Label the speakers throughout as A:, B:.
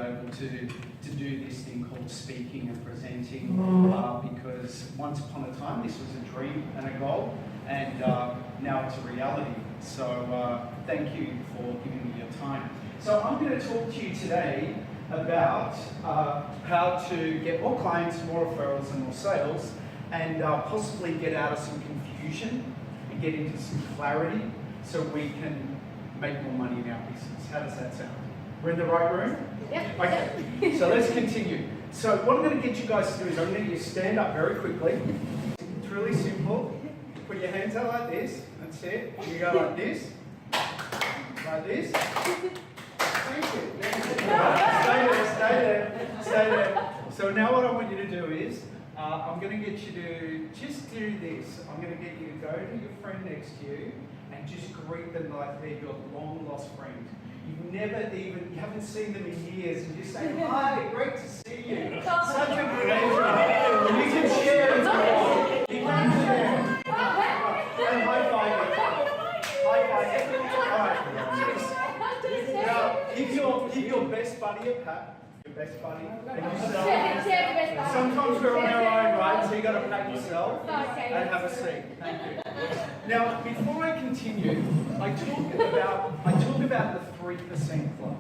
A: able to do this thing called speaking and presenting, because once upon a time this was a dream and a goal, and now it's a reality. So thank you for giving me your time. So I'm going to talk to you today about how to get more clients, more referrals and more sales, and possibly get out of some confusion and get into some clarity so we can make more money in our business. How does that sound? We're in the right room?
B: Yep.
A: Okay, so let's continue. So what I'm going to get you guys to do is I'm going to get you to stand up very quickly. It's really simple. Put your hands out like this. That's it. You go like this. Like this. Thank you. Stay there. So now what I want you to do is, I'm going to get you to just do this. I'm going to get you to go to your friend next to you and just greet them like they're your long lost friend. You haven't seen them in years, and just say, hi, great to see you. Such a pleasure. And you can share it all. You can share. And high five. Now, give your best buddy a pat. Your best buddy. And sometimes we're on our own, right? So you got to pat yourself and have a seat. Thank you. Now, before I continue, I talk about the 3% Club.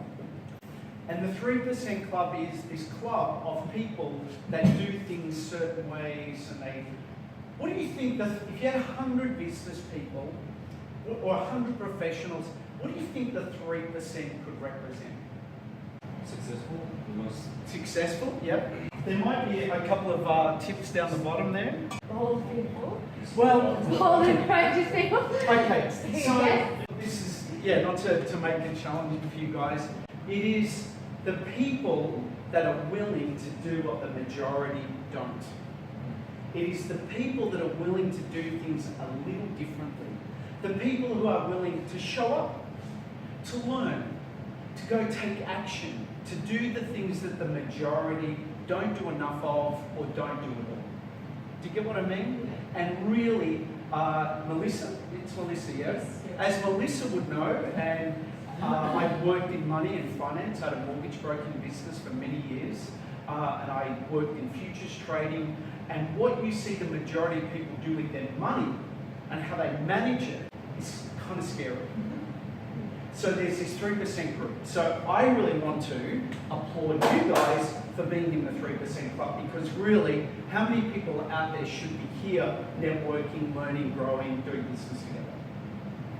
A: And the 3% Club is this club of people that do things certain ways, and what do you think that if you had 100 business people or 100 professionals, what do you think the 3% could represent?
C: Successful, the most
A: successful. Yep. There might be a couple of tips down the bottom there.
B: Bold people.
A: Well,
B: bold and courageous people.
A: Okay, so this is, not to make it challenging for you guys. It is the people that are willing to do what the majority don't. It is the people that are willing to do things a little differently. The people who are willing to show up, to learn, to go take action, to do the things that the majority don't do enough of or don't do at all. Do you get what I mean? And really, Melissa, it's Melissa, yes? As Melissa would know, and I've worked in money and finance. I had a mortgage broking business for many years, and I worked in futures trading. And what you see the majority of people do with their money and how they manage it is kind of scary. So there's this 3% group. So I really want to applaud you guys for being in the 3% Club, because really, how many people out there should be here networking, learning, growing, doing business together?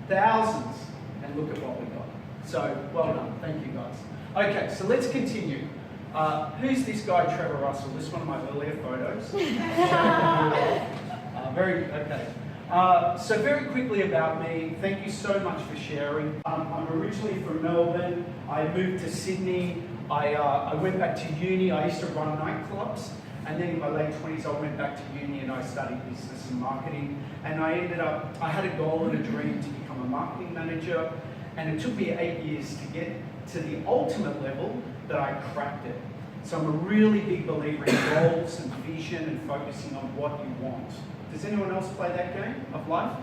A: Thousands. And look at what we got. So well done. Thank you guys. Okay, so let's continue. Who's this guy, Trevor Russell? This is one of my earlier photos. Okay. So very quickly about me, thank you so much for sharing. I'm originally from Melbourne. I moved to Sydney. I went back to uni. I used to run nightclubs. And then in my late 20s, I went back to uni and I studied business and marketing. And I had a goal and a dream to become a marketing manager. And it took me 8 years to get to the ultimate level that I cracked it. So I'm a really big believer in goals and vision and focusing on what you want. Does anyone else play that game of life?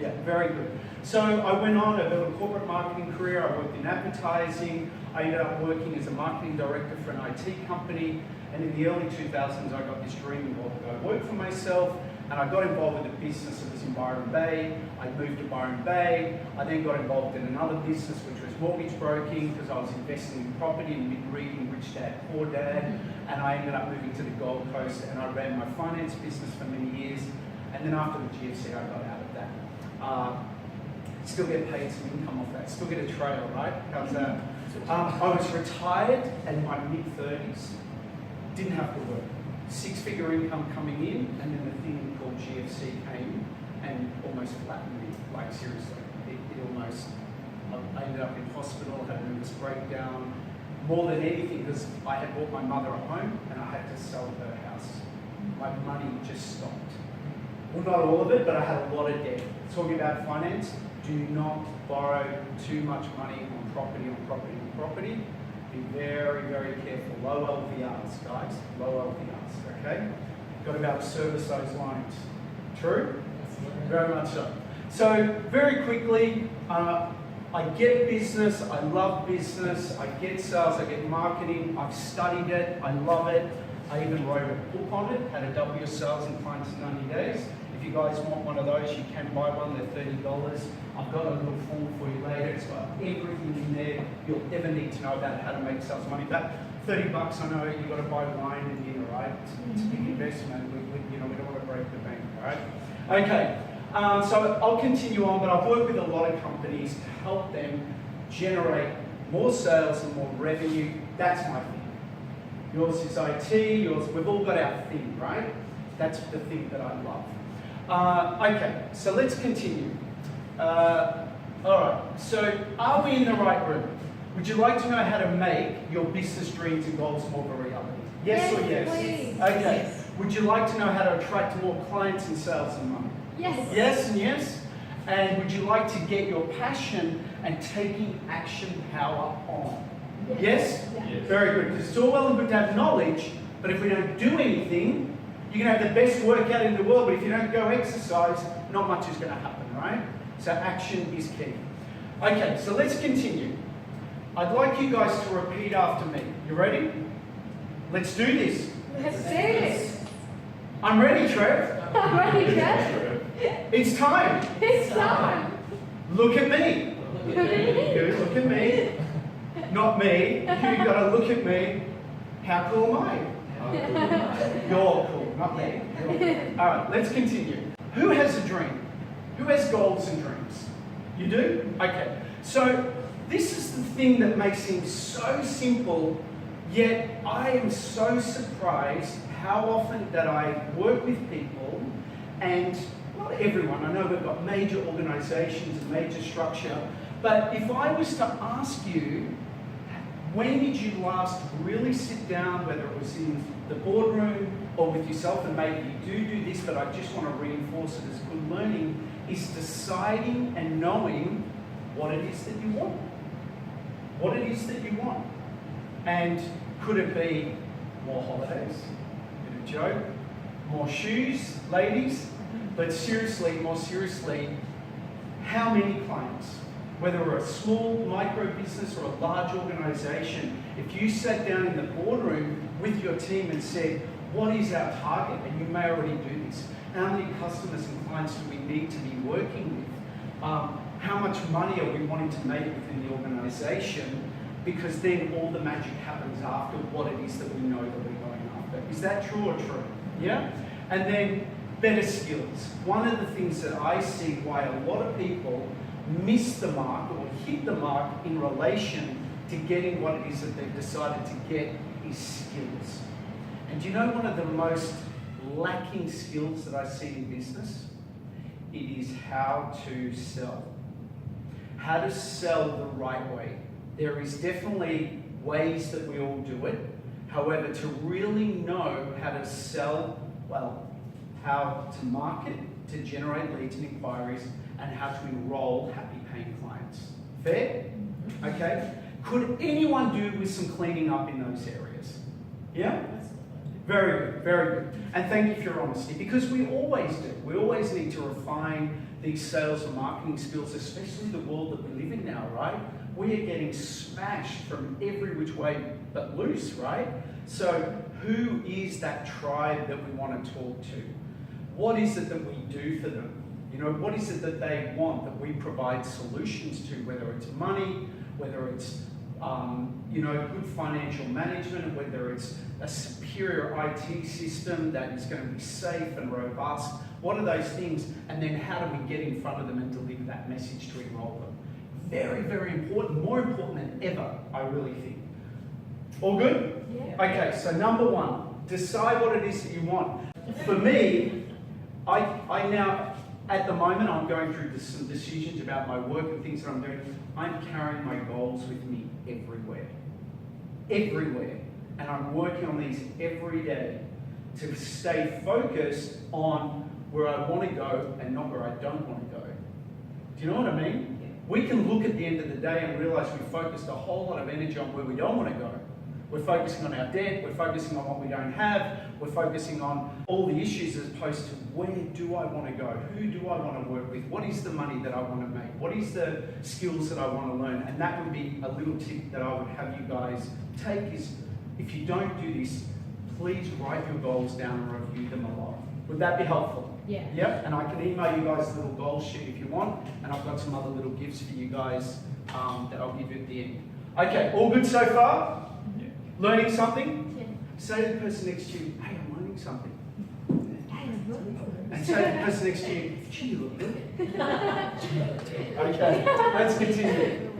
A: Yeah, very good. So I went on, I built a corporate marketing career, I worked in advertising, I ended up working as a marketing director for an IT company, and in the early 2000s I got this dream to go work for myself, and I got involved with a business that was in Byron Bay. I moved to Byron Bay. I then got involved in another business which was mortgage broking, because I was investing in property and reading Rich Dad, Poor Dad, and I ended up moving to the Gold Coast, and I ran my finance business for many years. And then after the GFC, I got out of that. Still get paid some income off that. Still get a trail, right? How's that? I was retired in my mid-30s. Didn't have to work. 6-figure income coming in, and then the thing called GFC came and almost flattened me. Like seriously, it almost. I ended up in hospital, had a nervous breakdown. More than anything, because I had bought my mother a home and I had to sell her house. My money just stopped. Well, not all of it, but I had a lot of debt. Talking about finance, do not borrow too much money on property. Be very, very careful. Low LVRs, guys. Low LVRs, okay? Got to be able to service those loans. True? Very much so. So, very quickly, I I get business, I love business, I get sales, I get marketing, I've studied it, I love it. I even wrote a book on it, how to double your sales in clients in 90 days. If you guys want one of those, you can buy one, they're $30. I've got a little form for you later. It's got everything in there you'll ever need to know about how to make sales money back. $30, I know you've got to buy wine and dinner, right? It's a big investment. We don't want to break the bank, right? Okay, so I'll continue on, but I've worked with a lot of companies to help them generate more sales and more revenue. That's my thing. Yours is IT, yours, we've all got our thing, right? That's the thing that I love. Okay, so let's continue. All right, so are we in the right room? Would you like to know how to make your business dreams and goals more of a reality? Yes or yes?
B: Please.
A: Okay.
B: Yes.
A: Would you like to know how to attract more clients and sales and money?
B: Yes.
A: Yes and yes? And would you like to get your passion and taking action power on? Yes?
C: Yes.
A: Very good. Because it's all well and good to have knowledge, but if we don't do anything, you can have the best workout in the world, but if you don't go exercise, not much is going to happen, right? So action is key. Okay, so let's continue. I'd like you guys to repeat after me. You ready? Let's do this.
B: Let's do this.
A: I'm ready, Trev.
B: I'm ready, Jeff.
A: It's time.
B: It's time.
A: Look at me.
B: Look at me.
A: You look at me. Not me. You gotta look at me. How cool am I? You're cool, not me. You're cool. All right, let's continue. Who has a dream? Who has goals and dreams? You do? Okay. So this is the thing that makes things so simple, yet I am so surprised how often that I work with people, and not everyone, I know we've got major organizations and major structure, but if I was to ask you, when did you last really sit down, whether it was in the boardroom or with yourself, and maybe you do this, but I just want to reinforce it as good learning, is deciding and knowing what it is that you want. What it is that you want. And could it be more holidays? Bit of joke. More shoes, ladies? But seriously, more seriously, how many clients? Whether we're a small micro business or a large organization, if you sat down in the boardroom with your team and said, what is our target? And you may already do this. How many customers and clients do we need to be working with? How much money are we wanting to make within the organization? Because then all the magic happens after what it is that we know that we're going after. Is that true or true? Yeah? And then better skills. One of the things that I see why a lot of people miss the mark or hit the mark in relation to getting what it is that they've decided to get is skills. And do you know one of the most lacking skills that I see in business? It is how to sell. How to sell the right way. There is definitely ways that we all do it. However, to really know how to sell, well, how to market, to generate leads and inquiries, and how to enroll happy paying clients. Fair? Okay. Could anyone do with some cleaning up in those areas? Yeah? Very good, very good. And thank you for your honesty, because we always do. We always need to refine these sales and marketing skills, especially the world that we live in now, right? We are getting smashed from every which way but loose, right? So who is that tribe that we want to talk to? What is it that we do for them? You know, what is it that they want that we provide solutions to, whether it's money, whether it's good financial management, and whether it's a superior IT system that is going to be safe and robust. What are those things? And then how do we get in front of them and deliver that message to enroll them? Very, very important, more important than ever, I really think. All good?
B: Yeah.
A: Okay, so number one, decide what it is that you want. For me, I now, at the moment, I'm going through some decisions about my work and things that I'm doing. I'm carrying my goals with me everywhere. Everywhere. And I'm working on these every day to stay focused on where I want to go and not where I don't want to go. Do you know what I mean?
B: Yeah.
A: We can look at the end of the day and realize we focused a whole lot of energy on where we don't want to go. We're focusing on our debt, we're focusing on what we don't have, We're focusing on all the issues as opposed to where do I want to go? Who do I want to work with? What is the money that I want to make? What is the skills that I want to learn? And that would be a little tip that I would have you guys take is, if you don't do this, please write your goals down and review them a lot. Would that be helpful?
B: Yeah.
A: Yep, and I can email you guys a little goal sheet if you want, and I've got some other little gifts for you guys that I'll give you at the end. Okay, all good so far?
C: Yeah.
A: Learning something?
B: Yeah.
A: Say to the person next to you, hey, I'm learning something.
B: Hey, I'm really good.
A: And say to the person next to you, gee, you look good. Okay, let's continue.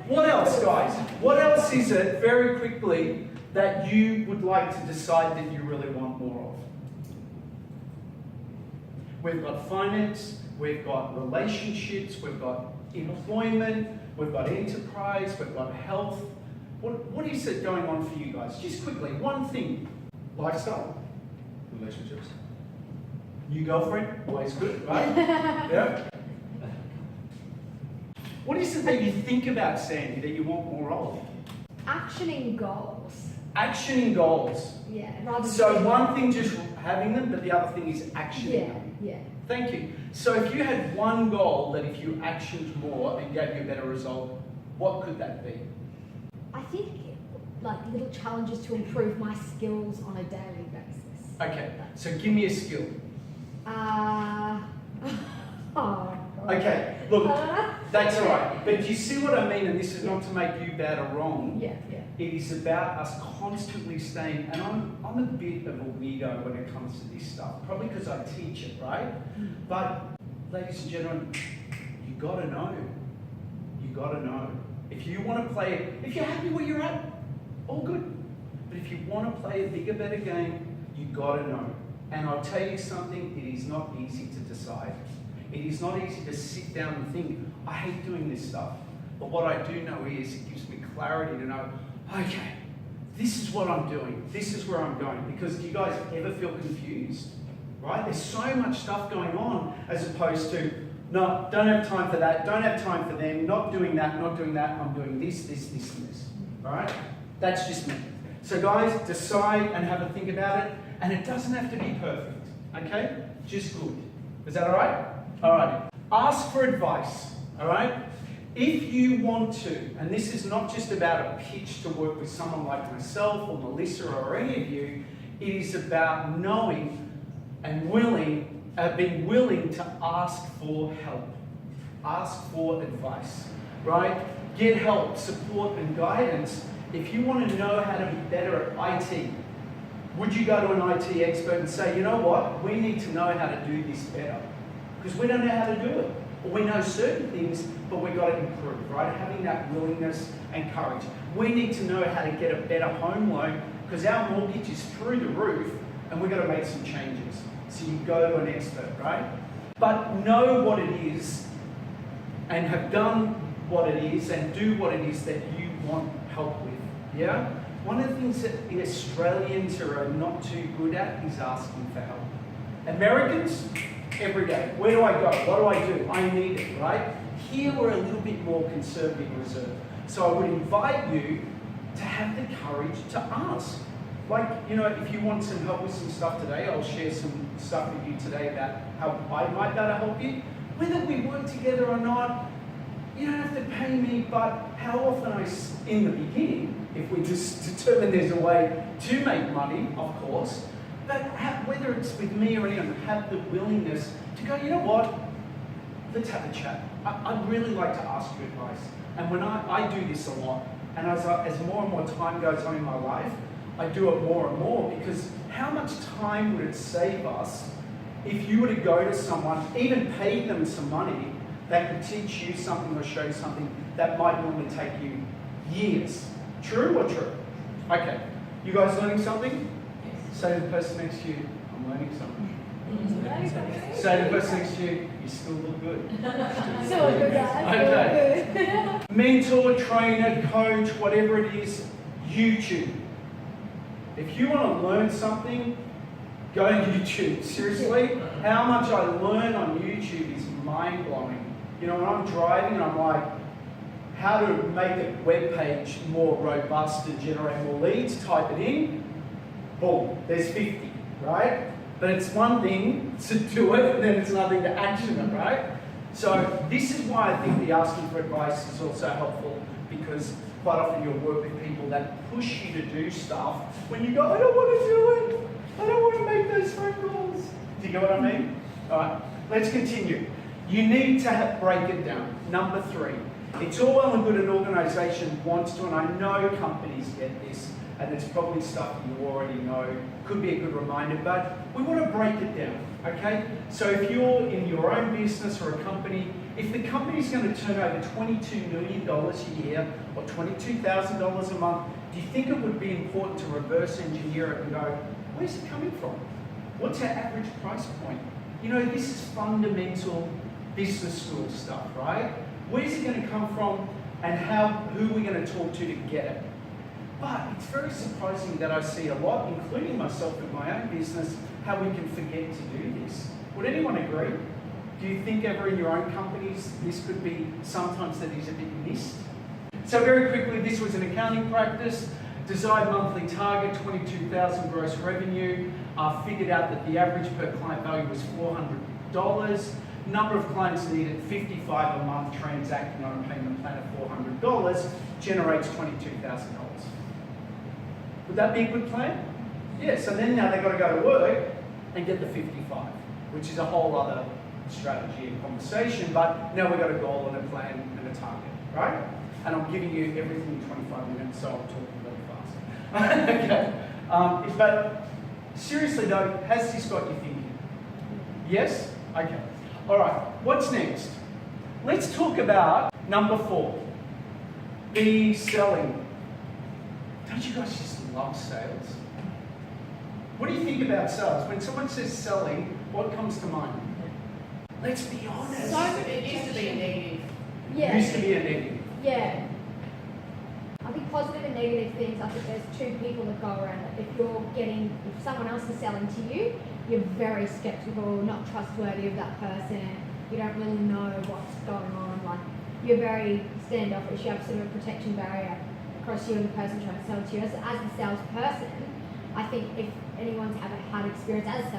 A: What else, guys? What else is it, very quickly, that you would like to decide that you really want more of? We've got finance, we've got relationships, we've got employment, we've got enterprise, we've got health. What is it going on for you guys? Just quickly, one thing. Lifestyle.
C: Relationships.
A: New girlfriend, always good, right? Yeah. What is it that you think about, Sandy, that you want more of?
B: Actioning goals.
A: Actioning goals.
B: Yeah. Rather
A: So
B: than
A: one thing just having them, but the other thing is actioning
B: Yeah.
A: them.
B: Yeah.
A: Thank you. So if you had one goal that if you actioned more and gave you a better result, what could that be?
B: I think like little challenges to improve my skills on a daily basis.
A: Okay, so give me a skill.
B: Oh. God.
A: Okay, look, that's all right. But do you see what I mean? And this is not to make you bad or wrong.
B: Yeah. Yeah.
A: It is about us constantly staying, and I'm a bit of a weirdo when it comes to this stuff, probably because I teach it, right? But, ladies and gentlemen, you gotta know. You gotta know. If you want to play, if you're happy where you're at, all good. But if you want to play a bigger, better game, you gotta know. And I'll tell you something, it is not easy to decide. It is not easy to sit down and think, I hate doing this stuff. But what I do know is it gives me clarity to know, okay, this is what I'm doing. This is where I'm going. Because do you guys ever feel confused? Right? There's so much stuff going on as opposed to, no, don't have time for that, don't have time for them, not doing that, I'm doing this, and this. All right? That's just me. So guys, decide and have a think about it. And it doesn't have to be perfect. Okay? Just good. Is that all right? All right. Ask for advice. All right? If you want to, and this is not just about a pitch to work with someone like myself or Melissa or any of you, it is about knowing and being willing to ask for help. Ask for advice, right? Get help, support and guidance. If you want to know how to be better at IT, would you go to an IT expert and say, you know what, we need to know how to do this better? Because we don't know how to do it. Or we know certain things, but we've got to improve, right? Having that willingness and courage. We need to know how to get a better home loan because our mortgage is through the roof and we've got to make some changes. So you go to an expert, right? But know what it is and have done what it is and do what it is that you want help with, yeah? One of the things that Australians are not too good at is asking for help. Americans, every day. Where do I go? What do I do? I need it, right? Here we're a little bit more conservative and reserved. So I would invite you to have the courage to ask. Like, you know, if you want some help with some stuff today, I'll share some stuff with you today about how I might be able to help you. Whether we work together or not, you don't have to pay me, but how often in the beginning, if we just determine there's a way to make money, of course, but whether it's with me or anyone, have the willingness to go, you know what, let's have a chat. I'd really like to ask you advice. And when I do this a lot, and as more and more time goes on in my life, I do it more and more because how much time would it save us if you were to go to someone, even pay them some money, that could teach you something or show you something that might normally take you years. True or true? Okay. You guys learning something? Say to the person next to you, I'm learning something. Say to the person next to you, you still look good.
B: So good, guys.
A: Okay. Mentor, trainer, coach, whatever it is, YouTube. If you want to learn something, go to YouTube. Seriously, how much I learn on YouTube is mind-blowing. You know, when I'm driving and I'm like, how to make a web page more robust and generate more leads, type it in, boom, there's 50. right? But it's one thing to do it, and then it's another thing to action it, right? So this is why I think the asking for advice is also helpful, because quite often you'll work with people that push you to do stuff when you go, I don't want to do it. I don't want to make those phone calls. Do you get what I mean? All right, let's continue. You need to break it down. Number 3, it's all well and good an organisation wants to, and I know companies get this, and it's probably stuff you already know, could be a good reminder, but we want to break it down, okay? So if you're in your own business or a company, if the company's going to turn over $22 million a year or $22,000 a month, do you think it would be important to reverse engineer it and go, where's it coming from? What's our average price point? You know, this is fundamental business school stuff, right? Where's it going to come from, and who are we going to talk to get it? But it's very surprising that I see a lot, including myself in my own business, how we can forget to do this. Would anyone agree? Do you think ever in your own companies this could be sometimes that is a bit missed? So very quickly, this was an accounting practice. Desired monthly target, 22,000 gross revenue. Figured out that the average per client value was $400. Number of clients needed 55 a month, transacting on a payment plan of $400, generates $22,000. Would that be a good plan? Yeah, so then now they've got to go to work and get the 55, which is a whole other strategy and conversation, but now we've got a goal and a plan and a target, right? And I'm giving you everything in 25 minutes, so I'm talking really fast. Okay, but seriously though, has this got you thinking? Yes? Okay. All right, what's next? Let's talk about number 4, be selling. Don't you guys just love sales? What do you think about sales? When someone says selling, what comes to mind? Let's be honest.
D: It used to be a negative.
B: Yeah.
A: It used to be a negative.
B: Yeah. I think positive and negative things, I think there's 2 people that go around it. If someone else is selling to you, you're very skeptical, not trustworthy of that person. You don't really know what's going on. Like, you're very standoffish. You have sort of a protection barrier across you and the person trying to sell to you. As a salesperson, I think if anyone's ever had experience as a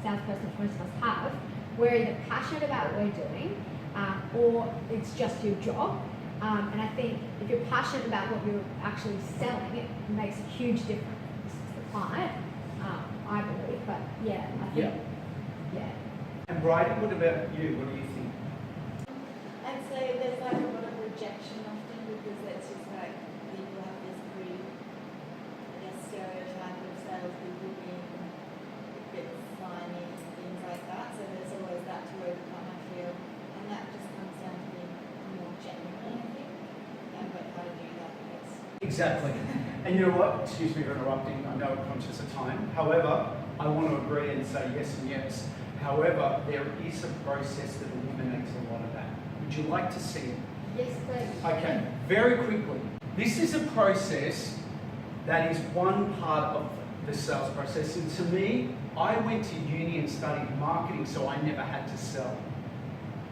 B: salesperson, which most of us have, we're either passionate about what we're doing, or it's just your job. And I think if you're passionate about what you're actually selling, it makes a huge difference to the client, I believe. But yeah, I think, yeah.
A: And Bridie, what about you? What do you think?
D: I'd say there's like a lot of rejection often because it's just like people have this pretty, I guess, stereotype of salespeople being a bit slimy and things like that. So there's always that to overcome, I feel. And that just comes down to being more genuine, I think. But how to do that, I guess.
A: Exactly. And you know what? Excuse me for interrupting. I know I'm conscious of time. However, I want to agree and say yes and yes. However, there is a process that eliminates a lot of that. Would you like to see it?
B: Yes, please.
A: Okay, very quickly. This is a process that is one part of the sales process. And to me, I went to uni and studied marketing, so I never had to sell.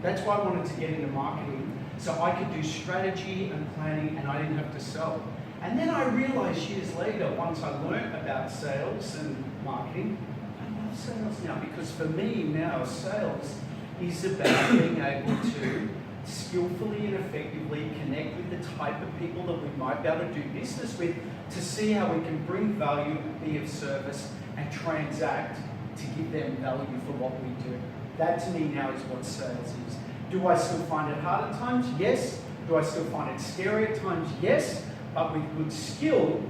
A: That's why I wanted to get into marketing, so I could do strategy and planning and I didn't have to sell. And then I realized years later, once I learned about sales and marketing, I love sales now, because for me now, sales is about being able to skillfully and effectively connect with the type of people that we might be able to do business with, to see how we can bring value, be of service, and transact to give them value for what we do. That to me now is what sales is. Do I still find it hard at times? Yes. Do I still find it scary at times? Yes. But with good skill,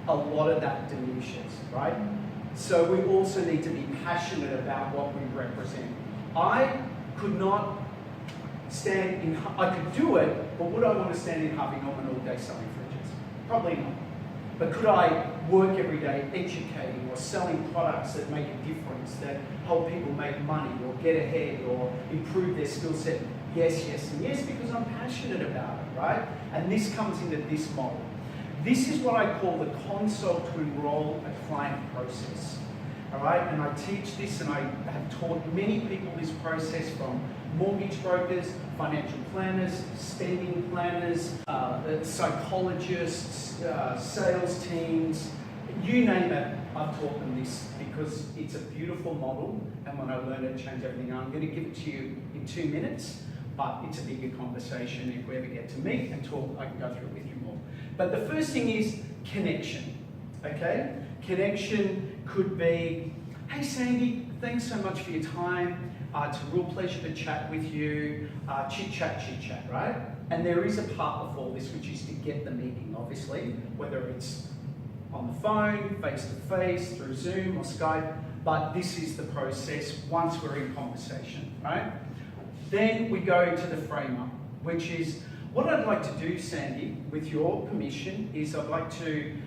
A: a lot of that diminishes, right? So we also need to be passionate about what we represent. I could not stand in, I could do it, but would I want to stand in Harvey Norman all day selling fridges? Probably not. But could I work every day educating or selling products that make a difference, that help people make money or get ahead or improve their skill set? Yes, yes, and yes, because I'm passionate about it, right? And this comes into this model. This is what I call the consult to enroll a client process. All right, and I teach this, and I have taught many people this process, from mortgage brokers, financial planners, spending planners, psychologists, sales teams, you name it. I've taught them this because it's a beautiful model, and when I learned it, it changed everything. I'm going to give it to you in 2 minutes, but it's a bigger conversation. If we ever get to meet and talk, I can go through it with you more. But the first thing is connection, okay? Connection could be, hey Sandy, thanks so much for your time. It's a real pleasure to chat with you. Chit chat, right? And there is a part before this, which is to get the meeting, obviously, whether it's on the phone, face-to-face, through Zoom or Skype, but this is the process once we're in conversation, right? Then we go to the frame-up, which is, what I'd like to do, Sandy, with your permission, is I'd like to,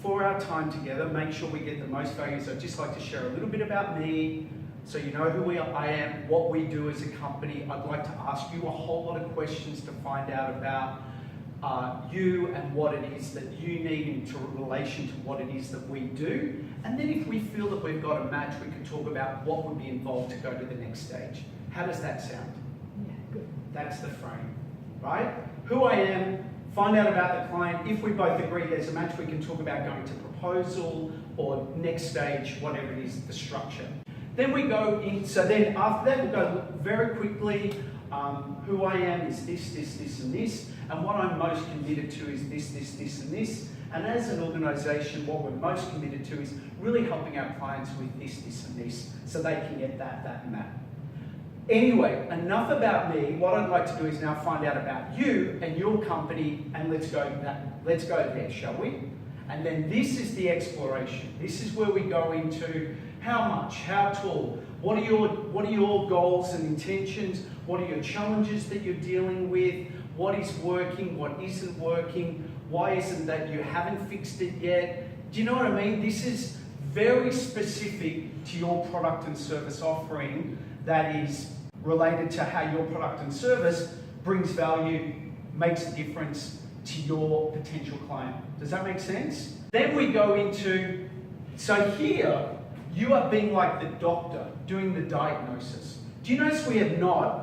A: for our time together, make sure we get the most value. So I'd just like to share a little bit about me, so you know who I am, what we do as a company. I'd like to ask you a whole lot of questions to find out about you and what it is that you need in relation to what it is that we do. And then if we feel that we've got a match, we can talk about what would be involved to go to the next stage. How does that sound?
B: Yeah, good.
A: That's the frame, right? Who I am, find out about the client. If we both agree there's a match, we can talk about going to proposal or next stage, whatever it is, the structure. Then we go in, so then after that we'll go very quickly, who I am is this and this, and what I'm most committed to is this and this, and as an organisation what we're most committed to is really helping our clients with this and this, so they can get that and that. Anyway, enough about me. What I'd like to do is now find out about you and your company, and let's go there, shall we? And then this is the exploration. This is where we go into how much, how tall, what are your goals and intentions, what are your challenges that you're dealing with, what is working, what isn't working, why isn't that you haven't fixed it yet? Do you know what I mean? This is very specific to your product and service offering that is related to how your product and service brings value, makes a difference to your potential client. Does that make sense? Then we go into, so here, you are being like the doctor doing the diagnosis. Do you notice we have not,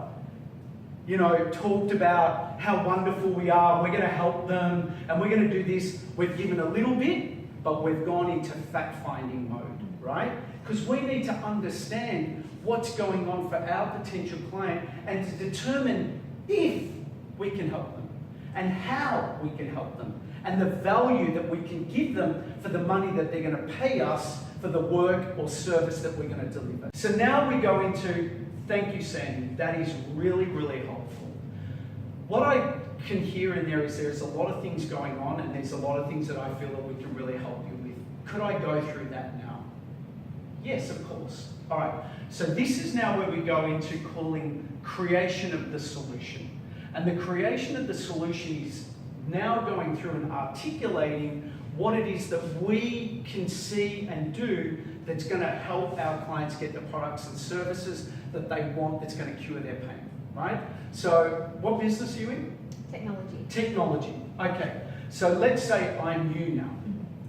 A: talked about how wonderful we are, we're going to help them, and we're going to do this. We've given a little bit, but we've gone into fact-finding mode, right? Because we need to understand what's going on for our potential client and to determine if we can help them and how we can help them and the value that we can give them for the money that they're going to pay us for the work or service that we're going to deliver. So now we go into, thank you, Sandy. That is really, really helpful. What I can hear in there is there's a lot of things going on, and there's a lot of things that I feel that we can really help you with. Could I go through that now? Yes, of course. All right. So this is now where we go into calling creation of the solution. And the creation of the solution is now going through and articulating what it is that we can see and do that's going to help our clients get the products and services that they want, that's going to cure their pain, right? So what business are you in?
B: Technology.
A: Technology. Okay. So let's say I'm you now.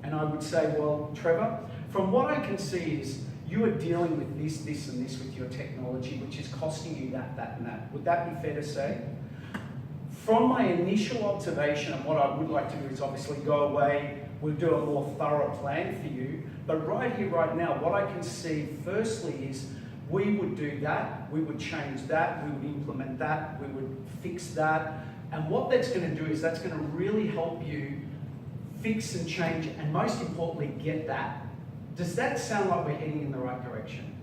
A: And I would say, well, Trevor, from what I can see is you are dealing with this and this with your technology, which is costing you that and that. Would that be fair to say? From my initial observation, and what I would like to do is obviously go away, we'll do a more thorough plan for you, but right here, right now, what I can see firstly is we would do that, we would change that, we would implement that, we would fix that, and what that's going to do is that's going to really help you fix and change, and most importantly, get that. Does that sound like we're heading in the right direction?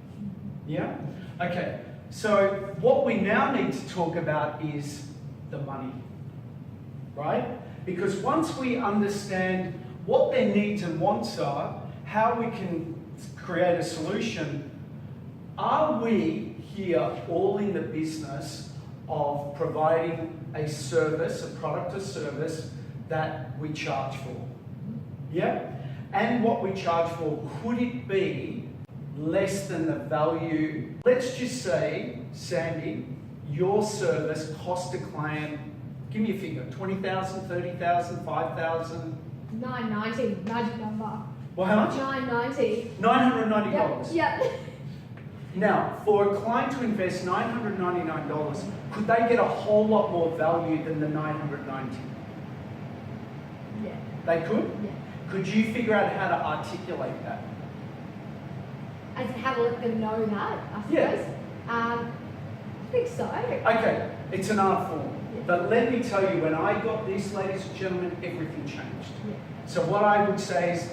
A: Yeah? Okay, so what we now need to talk about is the money, right? Because once we understand what their needs and wants are, how we can create a solution, are we here all in the business of providing a service, a product or service that we charge for? Yeah? And what we charge for, could it be less than the value? Let's just say, Sandy, your service cost a client, give me a figure, 20,000, 30,000, 5,000?
B: $9.90, magic number.
A: Well, how much?
B: $9.90.
A: $990.
B: Yep.
A: Now, for a client to invest $999, could they get a whole lot more value than the $990?
B: Yeah.
A: They could?
B: Yeah.
A: Could you figure out how to articulate that?
B: As in how to let them know that, I suppose.
A: Yeah.
B: I think so.
A: Okay, it's an art form.
B: Yeah.
A: But let me tell you, when I got this, ladies and gentlemen, everything changed.
B: Yeah.
A: So what I would say is,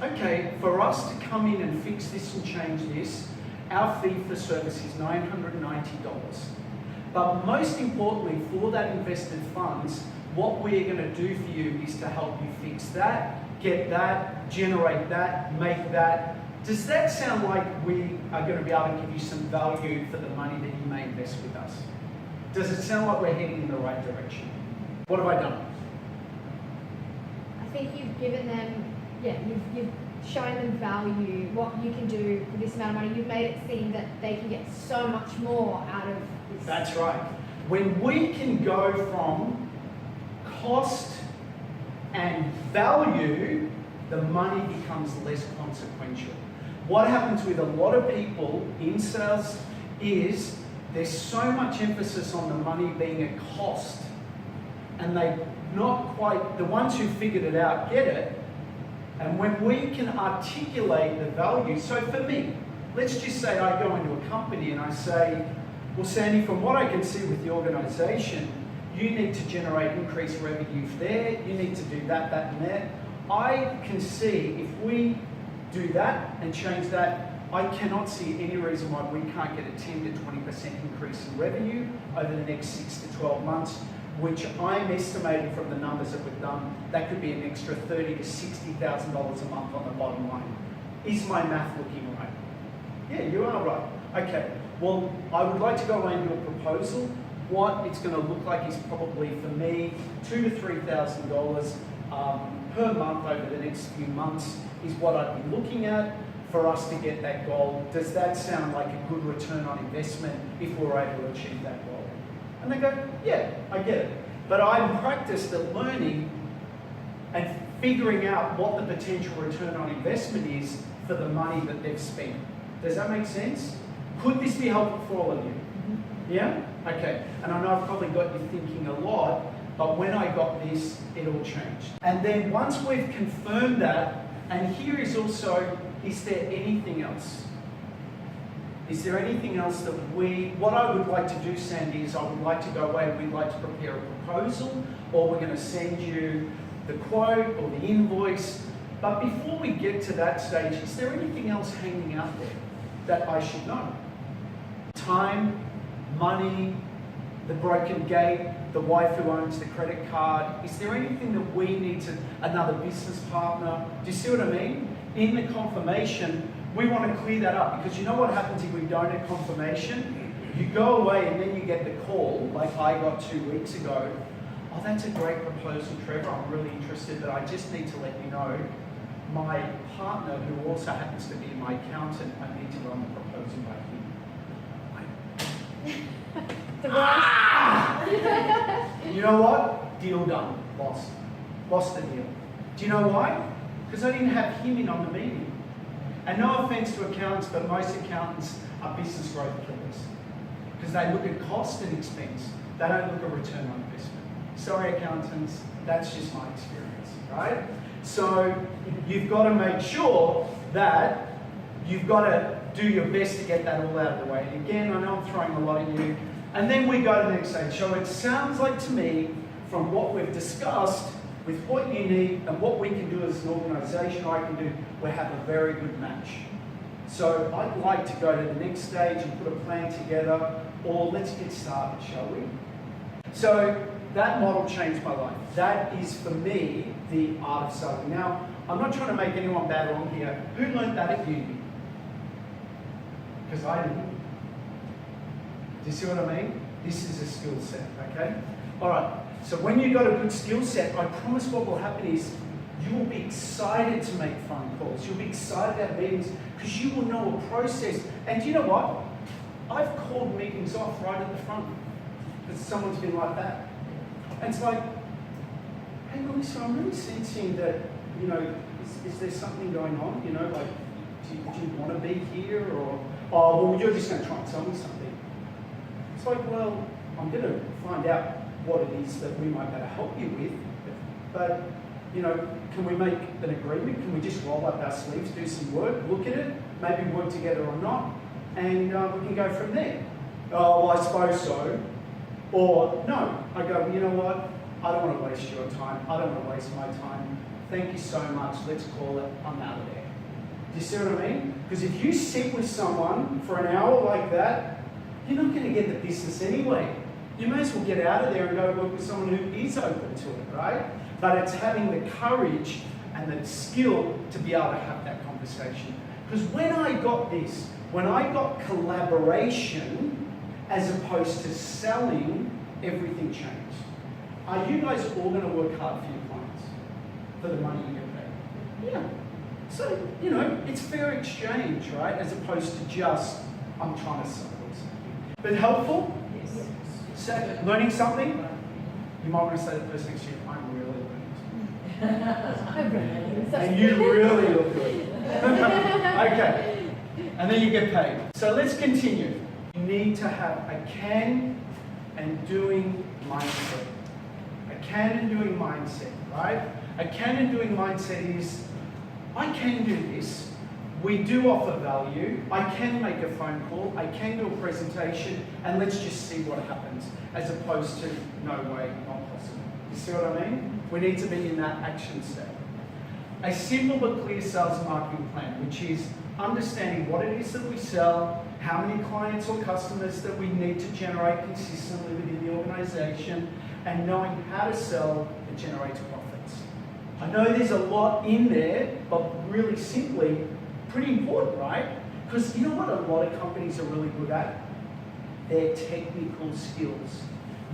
A: okay, for us to come in and fix this and change this, our fee for service is $990. But most importantly, for that invested funds, what we're going to do for you is to help you fix that, get that, generate that, make that. Does that sound like we are going to be able to give you some value for the money that you may invest with us? Does it sound like we're heading in the right direction? What have I done?
B: I think you've given them, you've shown them value, what you can do for this amount of money. You've made it seem that they can get so much more out of this.
A: That's right. When we can go from cost and value, the money becomes less consequential. What happens with a lot of people in sales is there's so much emphasis on the money being a cost, and they not quite, the ones who figured it out get it. And when we can articulate the value, so for me, let's just say I go into a company and I say, well, Sandy, from what I can see with the organisation, you need to generate increased revenue there, you need to do that, that, and that. I can see if we do that and change that, I cannot see any reason why we can't get a 10 to 20% increase in revenue over the next 6 to 12 months, which I'm estimating from the numbers that we've done, that could be an extra $30,000 to $60,000 a month on the bottom line. Is my math looking right? Yeah, you are right. Okay, well, I would like to go away and do a proposal. What it's going to look like is probably, for me, $2,000 to $3,000 per month over the next few months is what I'd be looking at for us to get that goal. Does that sound like a good return on investment if we're able to achieve that goal? And they go, yeah, I get it. But I'm practiced at learning and figuring out what the potential return on investment is for the money that they've spent. Does that make sense? Could this be helpful for all of you? Yeah? Okay. And I know I've probably got you thinking a lot, but when I got this, it all changed. And then once we've confirmed that, and here is also, is there anything else? Is there anything else that what I would like to do, Sandy, is I would like to go away and we'd like to prepare a proposal, or we're going to send you the quote or the invoice. But before we get to that stage, is there anything else hanging out there that I should know? Time, money, the broken gate, the wife who owns the credit card. Is there anything that we need to, another business partner? Do you see what I mean? In the confirmation, we want to clear that up, because you know what happens if we don't have confirmation? You go away and then you get the call, like I got 2 weeks ago. Oh, that's a great proposal, Trevor. I'm really interested, but I just need to let you know, my partner, who also happens to be my accountant, I need to run the proposal by him.
B: The worst.
A: You know what? Deal done. Lost. Lost the deal. Do you know why? Because I didn't have him in on the meeting. And no offense to accountants, but most accountants are business growth killers. Because they look at cost and expense. They don't look at return on investment. Sorry, accountants, that's just my experience, right? So you've got to make sure that you've got to do your best to get that all out of the way. And again, I know I'm throwing a lot at you. And then we go to the next stage. So it sounds like to me, from what we've discussed, with what you need and what we can do as an organisation, I can do, we have a very good match. So I'd like to go to the next stage and put a plan together, or let's get started, shall we? So that model changed my life. That is, for me, the art of selling. Now, I'm not trying to make anyone bad or wrong here. Who learned that at uni? Because I didn't. Do you see what I mean? This is a skill set, okay? All right, so when you've got a good skill set, I promise what will happen is you will be excited to make phone calls. You'll be excited to have meetings because you will know a process. And do you know what? I've called meetings off right at the front because someone's been like that. And it's like, hey, Melissa, I'm really sensing that, you know, is there something going on? You know, like, do you want to be here? Or, oh, well, you're just going to try and tell me something. It's like, well, I'm going to find out what it is that we might be able to help you with. But can we make an agreement? Can we just roll up our sleeves, do some work, look at it, maybe work together or not, and we can go from there. Oh, well, I suppose so. Or no, I go, well, you know what? I don't want to waste your time. I don't want to waste my time. Thank you so much. Let's call it. I'm out of there. Do you see what I mean? Because if you sit with someone for an hour like that, you're not going to get the business anyway. You may as well get out of there and go work with someone who is open to it, right? But it's having the courage and the skill to be able to have that conversation. Because when I got collaboration as opposed to selling, everything changed. Are you guys all going to work hard for your clients? For the money you get paid? Yeah. So, it's fair exchange, right? As opposed to just, I'm trying to sell something. But helpful?
B: Yes.
A: So, learning something? You might want to say to the person next to you, I'm really learning. And you really look good. Okay. And then you get paid. So let's continue. You need to have a can and doing mindset. A can and doing mindset, right? A can and doing mindset is, I can do this. We do offer value. I can make a phone call. I can do a presentation, and let's just see what happens, as opposed to no way, not possible. You see what I mean? We need to be in that action state. A simple but clear sales and marketing plan, which is understanding what it is that we sell, how many clients or customers that we need to generate consistently within the organization, and knowing how to sell that generates profits. I know there's a lot in there, but really simply, pretty important, right? Because you know what a lot of companies are really good at? Their technical skills.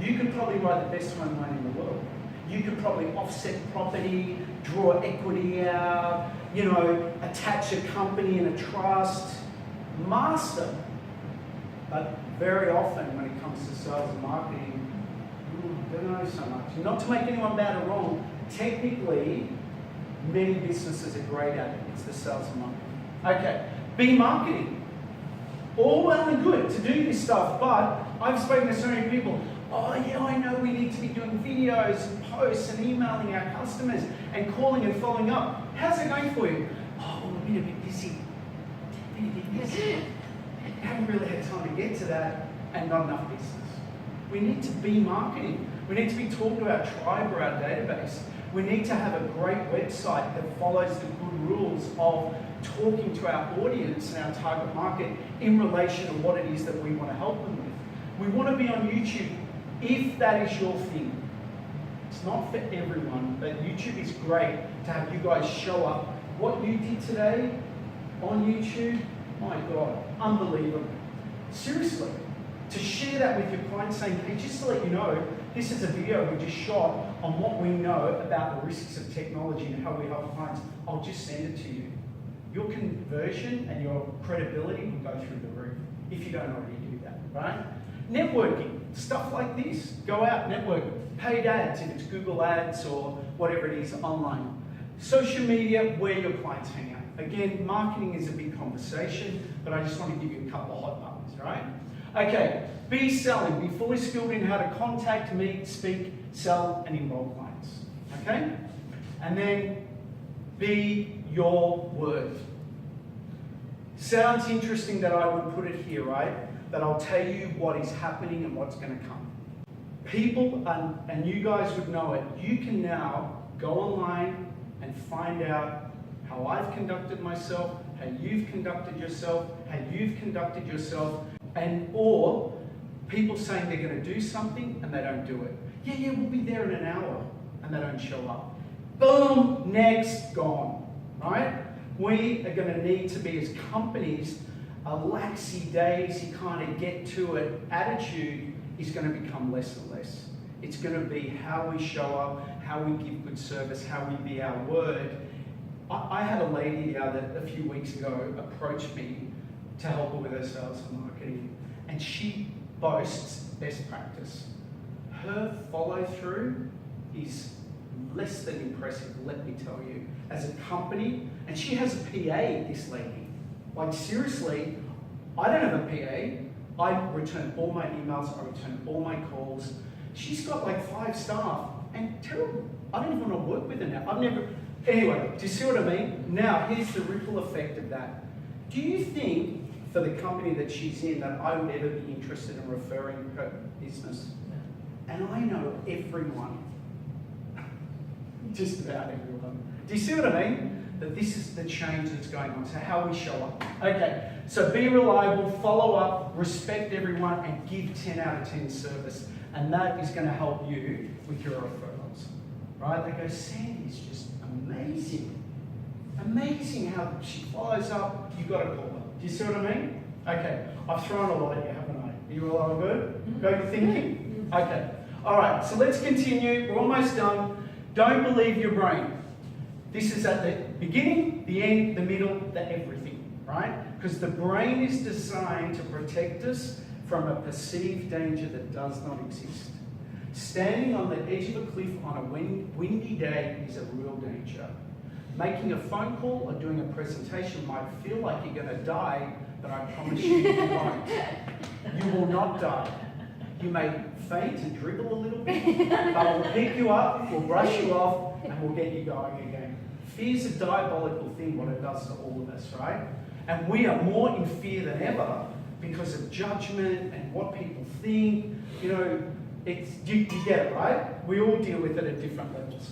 A: You could probably write the best home loan in the world. You could probably offset property, draw equity out, attach a company in a trust, master. But very often when it comes to sales and marketing, don't know so much. Not to make anyone bad or wrong, technically, many businesses are great at it. It's the sales and marketing. Okay, be marketing. All well and good to do this stuff, but I've spoken to so many people, oh yeah, I know we need to be doing videos and posts and emailing our customers and calling and following up. How's it going for you? Oh, well, we've been a bit busy. Haven't really had time to get to that, and not enough business. We need to be marketing. We need to be talking to our tribe or our database. We need to have a great website that follows the good rules of talking to our audience and our target market in relation to what it is that we want to help them with. We want to be on YouTube if that is your thing. It's not for everyone, but YouTube is great to have you guys show up. What you did today on YouTube, my God, unbelievable. Seriously, to share that with your clients saying, hey, just to let you know, this is a video we just shot on what we know about the risks of technology and how we help clients. I'll just send it to you. Your conversion and your credibility will go through the roof if you don't already do that, right? Networking, stuff like this. Go out, network. Paid ads, if it's Google ads or whatever it is online. Social media, where your clients hang out. Again, marketing is a big conversation, but I just want to give you a couple of hot buttons, right? Okay, be selling. Be fully skilled in how to contact, meet, speak, sell, and enroll clients. Okay? And then be your word. Sounds interesting that I would put it here, right? That I'll tell you what is happening and what's going to come. People, and you guys would know it, you can now go online and find out how I've conducted myself, how you've conducted yourself, and or people saying they're going to do something and they don't do it. Yeah, we'll be there in an hour, and they don't show up. Boom, next, gone, right? We are going to need to be, as companies, a laxy-daisy kind of get-to-it attitude is going to become less and less. It's going to be how we show up, how we give good service, how we be our word. I had a lady a few weeks ago approach me to help her with her sales and marketing, and she boasts best practice. Her follow-through is less than impressive, let me tell you, as a company. And she has a PA, this lady. Like, seriously, I don't have a PA. I return all my emails, I return all my calls. She's got like 5 staff. and terrible. I don't even want to work with her now. I've never. Anyway, do you see what I mean? Now, here's the ripple effect of that. Do you think for the company that she's in that I would ever be interested in referring her business? And I know everyone. Just about everyone. Do you see what I mean? That this is the change that's going on. So how we show up. Okay, so be reliable, follow up, respect everyone, and give 10 out of 10 service. And that is going to help you with your referrals. Right? They go, Sandy's just amazing. Amazing how she follows up. You've got to call her. Do you see what I mean? Okay, I've thrown a lot at you, haven't I? You all good? Got your thinking? Okay. All right, so let's continue. We're almost done. Don't believe your brain. This is at the beginning, the end, the middle, the everything, right? Because the brain is designed to protect us from a perceived danger that does not exist. Standing on the edge of a cliff on a windy day is a real danger. Making a phone call or doing a presentation might feel like you're going to die, but I promise you, you won't. You will not die. You may faint and dribble a little bit, but we'll pick you up, we'll brush you off, and we'll get you going again. Fear's a diabolical thing, what it does to all of us, right? And we are more in fear than ever because of judgment and what people think. You know, you get it, right? We all deal with it at different levels.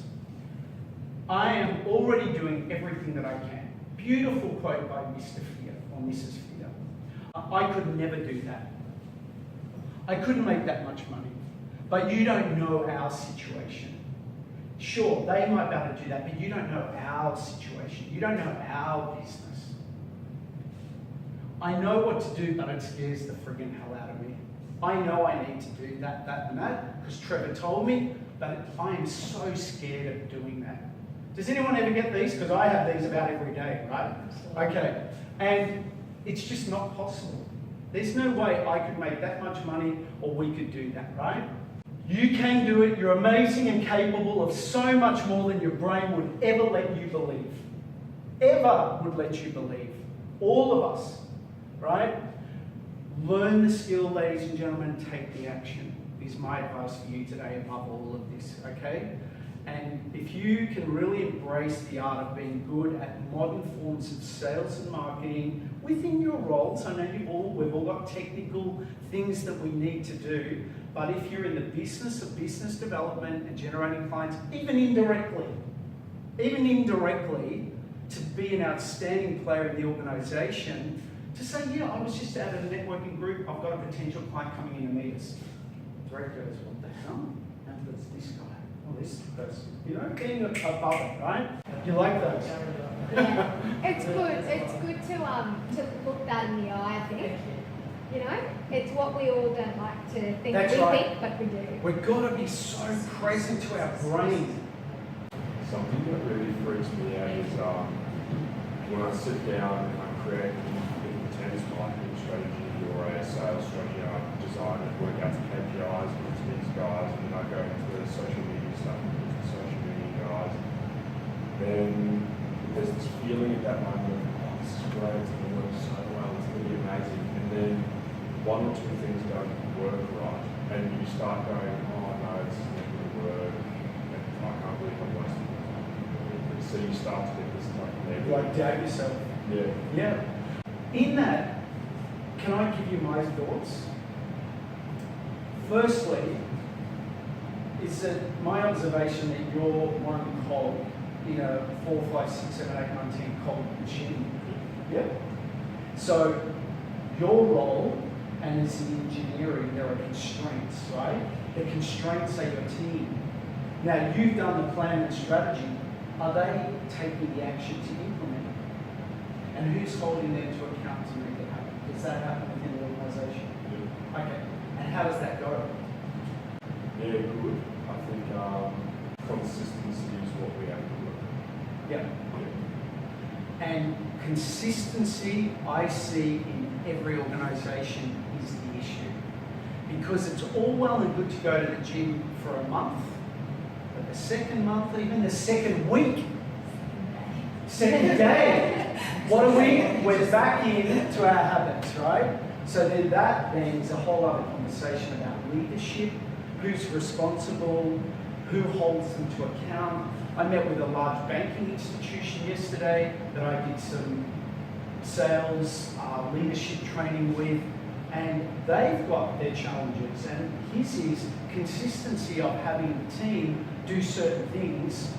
A: I am already doing everything that I can. Beautiful quote by Mr. Fear or Mrs. Fear. I could never do that. I couldn't make that much money. But you don't know our situation. Sure, they might be able to do that, but you don't know our situation. You don't know our business. I know what to do, but it scares the friggin' hell out of me. I know I need to do that, and that, because Trevor told me, but I am so scared of doing that. Does anyone ever get these? Because I have these about every day, right? Okay. And it's just not possible. There's no way I could make that much money or we could do that, right? You can do it. You're amazing and capable of so much more than your brain would ever let you believe. Ever would let you believe. All of us, right? Learn the skill, ladies and gentlemen, take the action is my advice for you today above all of this, okay? And if you can really embrace the art of being good at modern forms of sales and marketing within your roles, I know we've all got technical things that we need to do, but if you're in the business of business development and generating clients, even indirectly, to be an outstanding player in the organisation, to say, yeah, I was just at a networking group, I've got a potential client coming in to meet us. Director goes, what the hell? And it's this guy. Or this person, you know, being above it, right? You like those?
B: Yeah, it's good. It's good to look that in the eye, I think. You know, it's what we all don't like to think.
A: That's
B: we
A: right.
B: think, but we do.
A: We've got to be so present to our brain.
E: Something that really freaks me out is when I sit down and I create an intense marketing strategy or a sales strategy, I design and work out the KPIs with these guys, and then I go into the social media stuff with the social media guys. Then there's this feeling at that moment of, oh, this is great, it's going to work so well, it's going to be amazing. And then one or two things don't work right, and you start going, oh no, this is not going to work, and I can't believe I'm wasting my time. So you start to get this stuff negative.
A: Like doubt yourself.
E: Yeah.
A: Yeah. In that, can I give you my thoughts? Firstly, it's that my observation that you're one cog in a 4, 5, 6, 7, 8, 9, 10 cog machine. Yeah. So your role, and as in engineering, there are constraints, right? The constraints are your team. Now you've done the plan and strategy. Are they taking the action to implement it? And who's holding them to account to make it happen? Does that happen within the organisation?
E: Yeah.
A: Okay. And how does that go?
E: Yeah, good. I think consistency is what we have to work.
A: Yeah.
E: Yeah.
A: And consistency, I see in every organisation, is the issue. Because it's all well and good to go to the gym for a month, but the second month, even the second week, second day, what are we? We're back into our habits, right? So then that then is a whole other conversation about leadership, who's responsible, who holds them to account. I met with a large banking institution yesterday that I did some sales leadership training with, and they've got their challenges, and his is consistency of having the team do certain things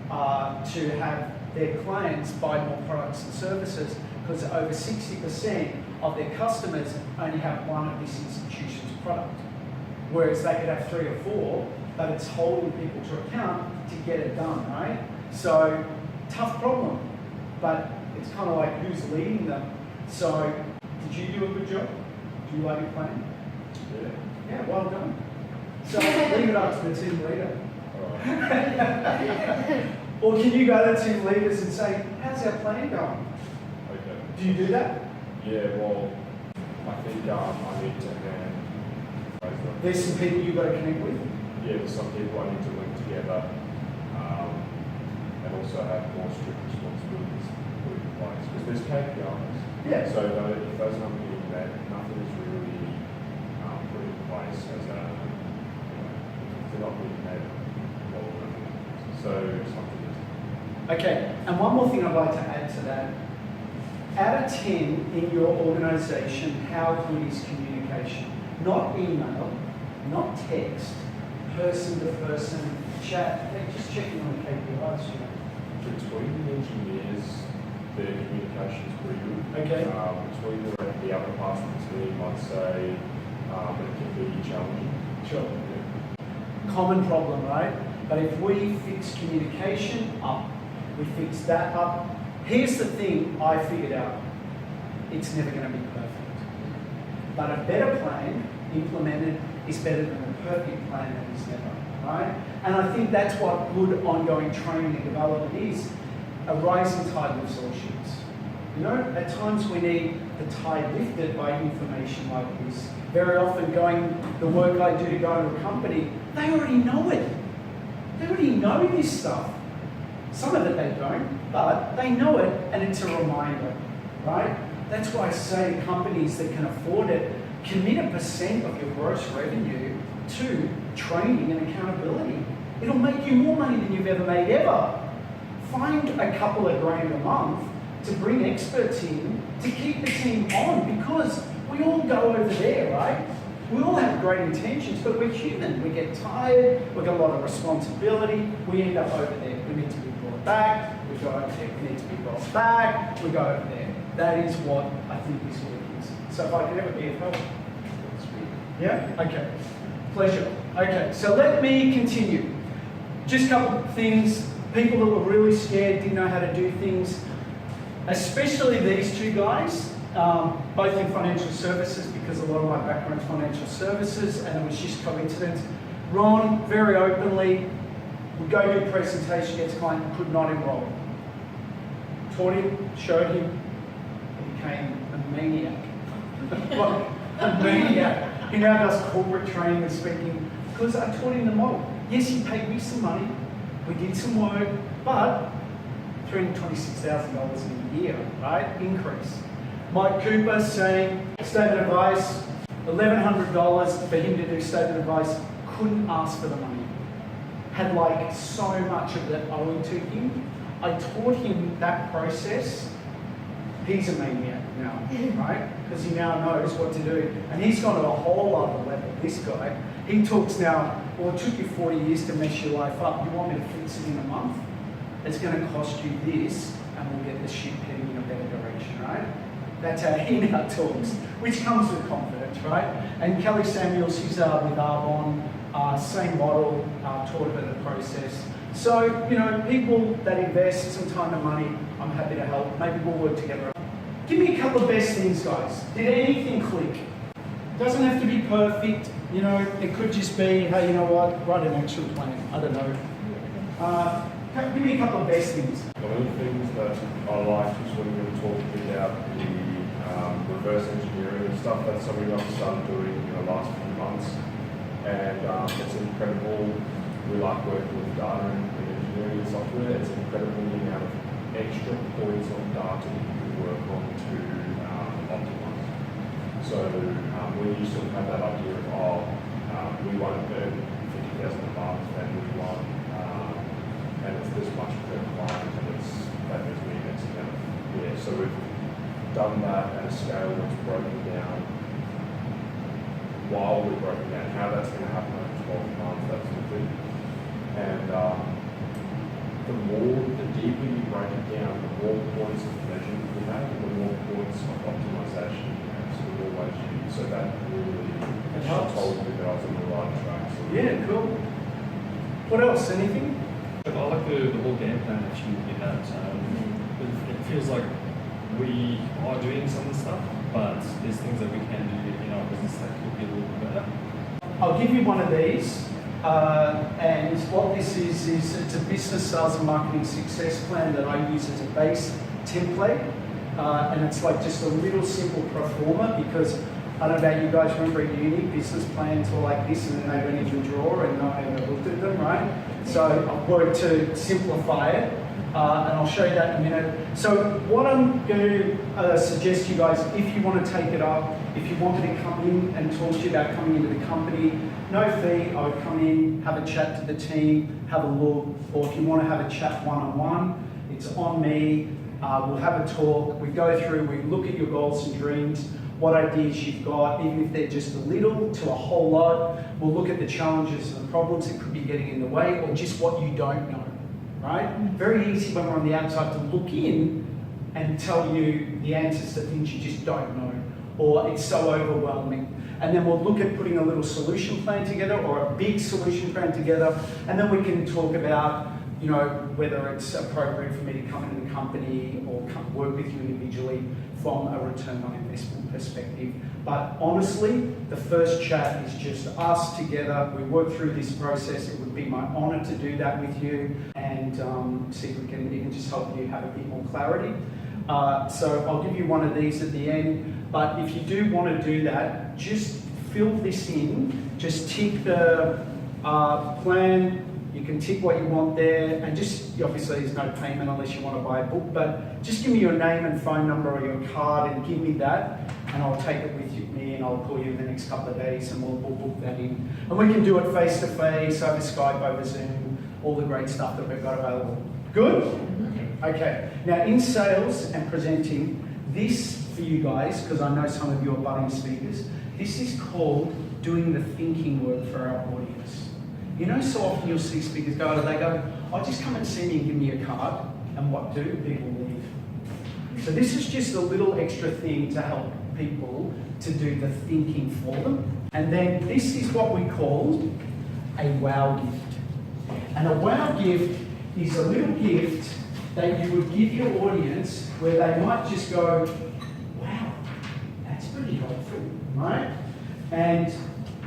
A: to have their clients buy more products and services, because over 60% of their customers only have one of this institution's product, whereas they could have 3 or 4, but it's holding people to account to get it done, right? So, tough problem, but it's kind of like who's leading them. So, did you do a good job? Do you like your plan?
E: Yeah.
A: Yeah, well done. So, leave it up to the team leader.
E: Alright.
A: Or can you go to team leaders and say, how's our plan going?
E: Okay.
A: Do you do that?
E: Yeah, well, I think I need to hand over.
A: There's some people you've got to connect with.
E: Yeah, there's some people I need to link together, and also have more strict responsibilities put in place. Because there's KPIs.
A: Yeah.
E: So if those aren't being met, nothing is really put in place as a, if they're not being met, well, so something is.
A: Okay, and one more thing I'd like to add to that. Out of 10 in your organisation, how good is communication? Not email, not text, person to person, chat. Hey, just checking on the KPIs, you know.
E: Between the engineers, their communication is pretty good.
A: Okay.
E: Between the other parts of the team, I'd say it can be challenging.
A: Sure.
E: Yeah.
A: Common problem, right? But if we fix communication up, we fix that up. Here's the thing I figured out. It's never going to be perfect. But a better plan implemented is better than a perfect plan that is never, right? And I think that's what good ongoing training and development is. A rising tide lifts all ships. You know, at times we need the tide lifted by information like this. Very often the work I do to go into a company, they already know it. They already know this stuff. Some of it they don't, but they know it, and it's a reminder, right? That's why I say companies that can afford it, commit 1% of your gross revenue to training and accountability. It'll make you more money than you've ever made ever. Find a couple of grand a month to bring experts in to keep the team on, because we all go over there, right? We all have great intentions, but we're human. We get tired, we've got a lot of responsibility, we end up over there. We need to be brought back, we go over there. We need to be brought back, we go over there. That is what I think this work is. So if I could ever be of help. Yeah? Okay. Pleasure. Okay, so let me continue. Just a couple of things. People that were really scared, didn't know how to do things, especially these two guys. Both in financial services, because a lot of my background is financial services, and it was just coincidence. Ron, very openly, would go to a presentation, gets a client, could not enroll. Taught him, showed him, he became a maniac. Like, a maniac. He now does corporate training and speaking, because I taught him the model. Yes, he paid me some money, we did some work, but $326,000 in a year, right? Increase. Mike Cooper saying, statement of advice, $1,100 for him to do statement of advice, couldn't ask for the money. Had like so much of it owing to him. I taught him that process. He's a maniac now, right? Because he now knows what to do. And he's gone to a whole other level, this guy. He talks now, well, it took you 40 years to mess your life up. You want me to fix it in a month? It's going to cost you this, and we'll get the ship heading in a better direction, right? That's how he now talks, which comes with confidence, right? And Kelly Samuels, he's with Arbonne, same model, taught her the process. So, you know, people that invest some time and money, I'm happy to help. Maybe we'll work together. Give me a couple of best things, guys. Did anything click? Doesn't have to be perfect. You know, it could just be, hey, you know what, write an action plan. I don't know. Give me a couple of best things.
E: One of the things that I liked was when we were talking about the reverse engineering and stuff. That's something I've started doing in the last few months, and it's incredible. We like working with data and engineering and software. It's incredible the amount of extra points on data you can work on to optimize. So when you sort of have that idea of, we won't earn 50,000 a month and we want done that at a scale that's broken down while we're broken down, how that's going to happen over 12 months, that sort of thing. And the deeper you break it down, the more points of measurement you have, and the more points of optimization you have. So the more ways you use. So that really
A: helps.
E: told me that I was on the right track. So
A: Yeah, cool. What else? Anything?
C: I like the whole game plan that you had. It feels like we are doing some of the stuff, but there's things that we can do in our business that could be a little bit better.
A: I'll give you one of these. And what this is it's a business sales and marketing success plan that I use as a base template. And it's like just a little simple pro forma, because I don't know about you guys, remember at uni, business plans were like this and then they went into a drawer and no one ever looked at them, right? So I've worked to simplify it, and I'll show you that in a minute. So what I'm going to suggest to you guys, if you want to take it up, if you want me to come in and talk to you about coming into the company, no fee, I would come in, have a chat to the team, have a look, or if you want to have a chat one-on-one, it's on me. We'll have a talk, we go through, we look at your goals and dreams, what ideas you've got, even if they're just a little to a whole lot. We'll look at the challenges and the problems that could be getting in the way, or just what you don't know, right? Very easy when we're on the outside to look in and tell you the answers to things you just don't know, or it's so overwhelming. And then we'll look at putting a little solution plan together, or a big solution plan together, and then we can talk about, you know, whether it's appropriate for me to come into the company or work with you individually from a return on investment perspective. But honestly, the first chat is just us together. We work through this process. It would be my honor to do that with you and see if we can even just help you have a bit more clarity. So I'll give you one of these at the end. But if you do want to do that, just fill this in. Just tick the plan. You can tick what you want there, and just, obviously there's no payment unless you want to buy a book, but just give me your name and phone number or your card and give me that, and I'll take it with me and I'll call you in the next couple of days and we'll book that in. And we can do it face to face, over Skype, over Zoom, all the great stuff that we've got available. Good? Okay. Now in sales and presenting, this for you guys, because I know some of you are budding speakers, this is called doing the thinking work for our audience. You know, so often you'll see speakers go, they go, oh, just come and see me and give me a card. And what do? People leave. So this is just a little extra thing to help people to do the thinking for them. And then this is what we call a wow gift. And a wow gift is a little gift that you would give your audience where they might just go, wow, that's pretty helpful, right? And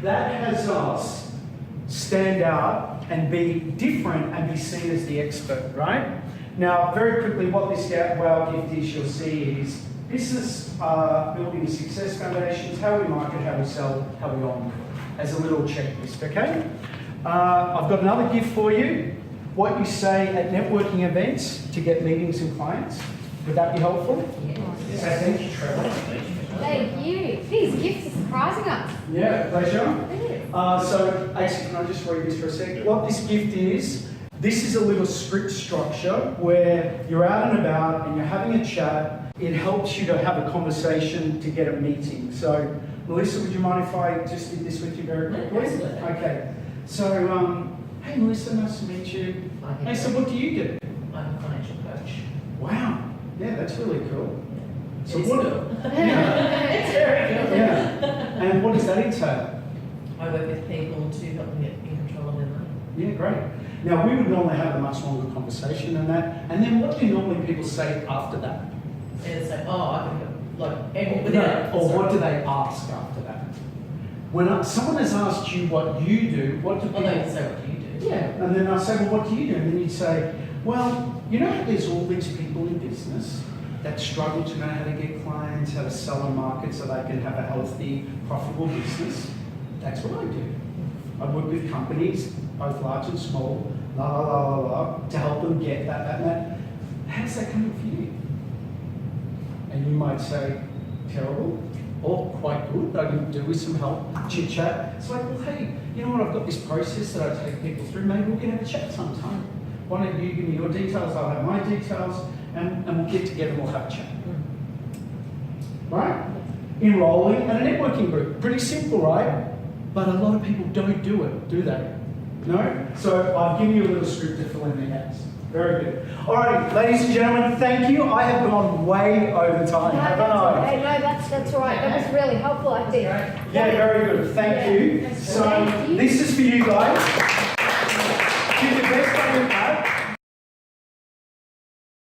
A: that has us stand out and be different and be seen as the expert, right? Now, very quickly, what this wow gift is, you'll see is business building success foundations, how we market, how we sell, how we own, as a little checklist, okay? I've got another gift for you. What you say at networking events to get meetings and clients. Would that be helpful?
B: Yes.
A: So thank you, Trevor.
B: Thank you. These gifts are surprising us.
A: Yeah, pleasure.
B: It is.
A: So, actually, can I just read this for a sec? What this gift is, this is a little script structure where you're out and about and you're having a chat. It helps you to have a conversation to get a meeting. So, Melissa, would you mind if I just did this with you very quickly?
F: Absolutely.
A: Okay. So, hey, Melissa, nice to meet you. Hey, so what do you do?
F: I'm a financial coach.
A: Wow. Yeah, that's really cool. So
F: It's
A: what?
F: cool.
A: Yeah.
F: It's very cool.
A: Yeah. And what does that entail?
F: I work with people to help them get in control of their money.
A: Yeah, great. Now, we would normally have a much longer conversation than that. And then what do normally people say after that?
F: And say, oh, I can go, like, and
A: No,
F: without,
A: or what do they ask after that? When someone has asked you what you do, what do
F: well,
A: people...
F: they can say, what do you do?
A: Yeah, and then I say, well, what do you do? And then you'd say, well, you know how there's all these people in business that struggle to know how to get clients, how to sell and market so they can have a healthy, profitable business? That's what I do. I work with companies, both large and small, to help them get that. How's that coming for you? And you might say, terrible, or quite good, I can do with some help, chit chat. It's like, well, hey, you know what, I've got this process that I take people through, maybe we can have a chat sometime. Why don't you give me your details, I'll have my details, and we'll get together and we'll have a chat. right? Enrolling in a networking group. Pretty simple, right? But a lot of people don't do it, do they? No? So I've given you a little script to fill in the gaps. Very good. Alrighty, ladies and gentlemen, thank you. I have gone way over time,
B: No,
A: haven't
B: that's
A: I?
B: okay. No, that's all right. That was really helpful, I think.
A: Yeah, very good. Thank you. So
B: Thank you.
A: this is for